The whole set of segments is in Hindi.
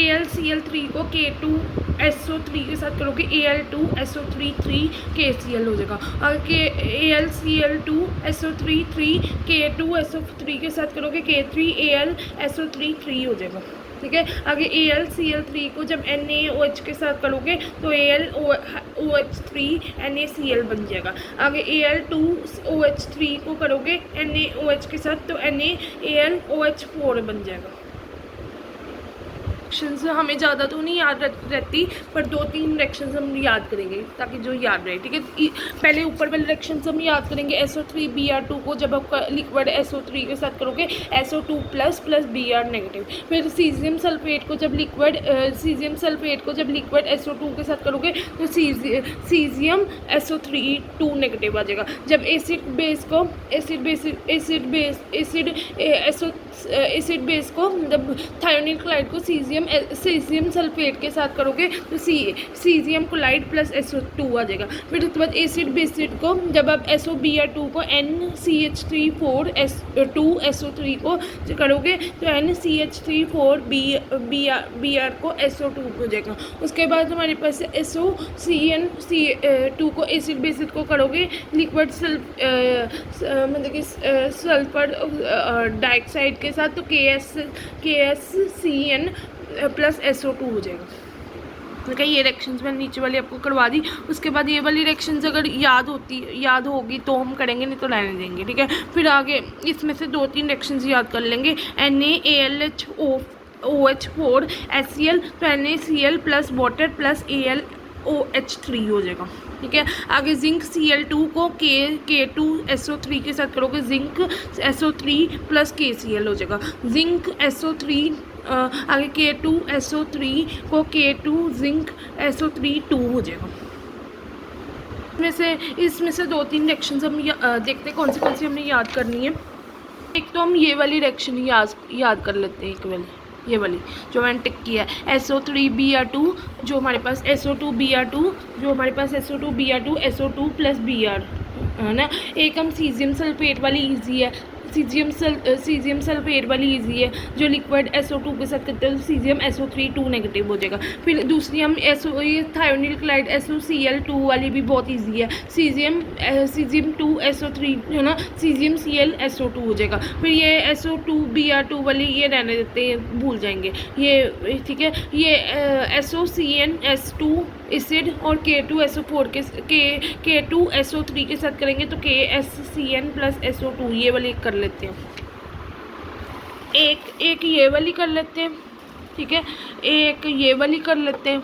AlCl3 को K2SO3 के साथ करोगे Al2SO3 3KCl हो जाएगा। अगर AlCl2SO3 K2SO3 के साथ करोगे K3AlSO3 3 हो जाएगा। ठीक है, आगे AlCl3 को जब NaOH के साथ करोगे तो AlOH3 NaCl बन जाएगा। आगे Al2OH3 को करोगे NaOH के साथ तो NaAlOH4 बन जाएगा। रिएक्शंस हमें ज़्यादा तो नहीं याद रहती, पर 2-3 रिएक्शंस हम याद करेंगे ताकि जो याद रहे। ठीक है, पहले ऊपर वाले रिएक्शंस हम याद करेंगे। SO3Br2 को जब आप लिक्विड SO3 के साथ करोगे SO2 प्लस Br नेगेटिव। फिर सीजियम सल्फेट को जब लिक्विड SO2 के साथ करोगे तो सीजियम SO3 2 नेगेटिव आ जाएगा। जब एसिड बेस को जब थायोनिल क्लोराइड को सीजियम सल्फेट के साथ करोगे तो सीजियम क्लोराइड प्लस SO2 आ जाएगा। फिर उसके बाद एसिड बेसिड को जब आप SOBr2 को NCH3 को करोगे तो NCH3Br को SO2 हो जाएगा। उसके बाद हमारे पास SOCN2 को एसिड बेसिड को करोगे लिक्विड मतलब कि सल्फर डाइऑक्साइड के साथ तो KSCN प्लस SO2 हो जाएगा। ठीक है, ये रिएक्शंस मैंने नीचे वाली आपको करवा दी। उसके बाद ये वाली रिएक्शंस अगर याद होगी तो हम करेंगे, नहीं तो रहने देंगे। ठीक है, फिर आगे इसमें से 2-3 रिएक्शंस याद कर लेंगे। NaAlOH4 HCl तो NaCl plus water plus AlOH3 हो जाएगा। ठीक है, आगे जिंक Cl2 को K2SO3 के साथ करोगे जिंक SO3 प्लस KCl हो जाएगा। जिंक SO3 आगे K2SO3 को K2 जिंक SO3 2 हो जाएगा। इसमें से 2-3 रिएक्शंस हम देखते हैं कौन सी हमने याद करनी है। एक तो हम ये वाली रिएक्शन याद कर लेते हैं। एक ये वाली जो मैंने टिक किया है SO3Br2 जो हमारे पास SO2Br2 SO2 प्लस Br है ना। एक हम सीजियम सल्फेट वाली इजी है, सीजियम सल्फेट वाली इजी है जो लिक्विड SO2 के साथ करते हैं तो सीजियम SO3 2 नेगेटिव हो जाएगा। फिर दूसरी हम थायोनिल क्लोराइड SOCl2 वाली भी बहुत इजी है, सीजियम 2SO3 है ना, सीजियम Cl SO2 हो जाएगा। फिर ये SO2Br2 वाली ये रहने देते हैं, भूल जाएंगे ये। ठीक है, ये SOCN2 एसिड और K2SO4 K2SO3 के साथ करेंगे तो KSCN प्लस SO2 ये वाली कर लेते हैं। एक ये वाली कर लेते हैं। ठीक है, एक ये वाली कर लेते हैं।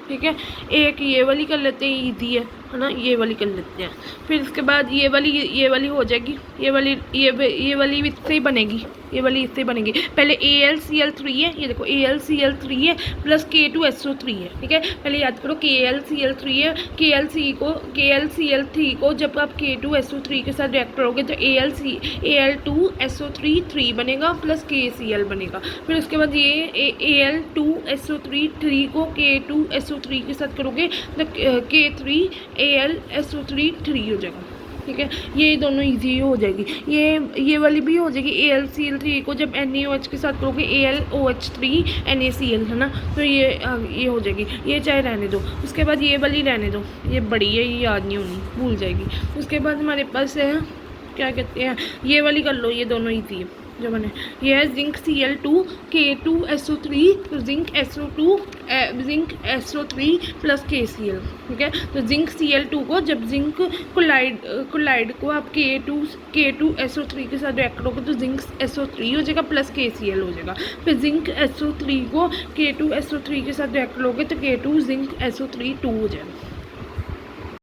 ठीक है, एक ये वाली कर लेते हैं, ईजी है ना, ये वाली कर लेते हैं। फिर उसके बाद ये वाली हो जाएगी, ये वाली इससे ही बनेगी, ये वाली इससे बनेगी। पहले AlCl3 है, ये देखो AlCl3 है प्लस K2SO3 है। ठीक है, पहले याद करो KlCl3 है, KlCl3 को जब आप K2SO3 के साथ रिएक्ट करोगे तो Al2SO3 3 बनेगा प्लस KCl बनेगा। फिर उसके बाद ये Al2SO3 3 को K2SO3 के साथ करोगे तो K3AlSO3 3 हो जाएगा। ठीक है, ये दोनों इजी हो जाएगी। ये वाली भी हो जाएगी AlCl3 को जब NaOH के साथ करोगे AlOH3 NaCl है ना, तो ये हो जाएगी। ये चाहे रहने दो। उसके बाद ये वाली रहने दो, ये बड़ी है, ये याद नहीं होनी, भूल जाएगी। उसके बाद हमारे पास है क्या कहते हैं, ये वाली कर लो, ये दोनों इजी है जो बने। ये है जिंक Cl2 K2SO3 तो जिंक SO3 प्लस KCl। ठीक है, तो जिंक Cl2 को जब जिंक क्लोराइड को आप K2SO3 के साथ रिएक्ट करोगे तो जिंक SO3 हो जाएगा प्लस KCl हो जाएगा। फिर जिंक SO3 को K2SO3 के साथ रिएक्ट करोगे तो K2 जिंक SO3 2 हो जाएगा।